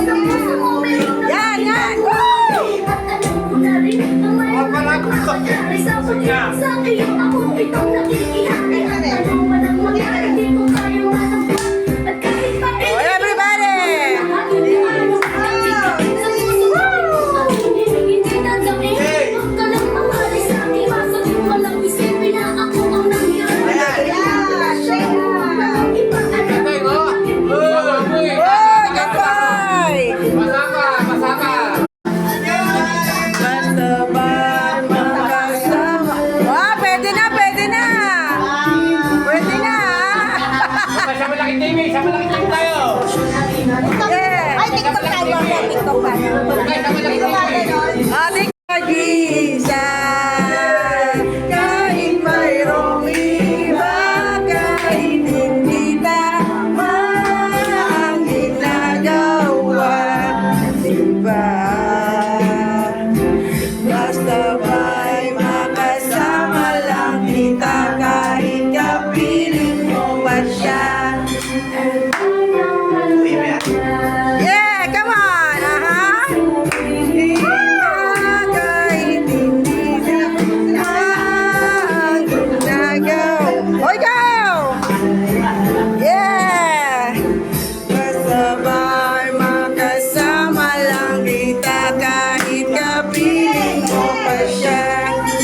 Yan, yan! Oh, everybody! Oh, goodbye! Kasabay magkasama. Wow, pwede na, pwede na! Pwede na! Sa malaking TV, sa malaking TV tayo. Yeah! Ay, TikTok tayo. TikTok pa. Sa malaking TV. Ating Jesus!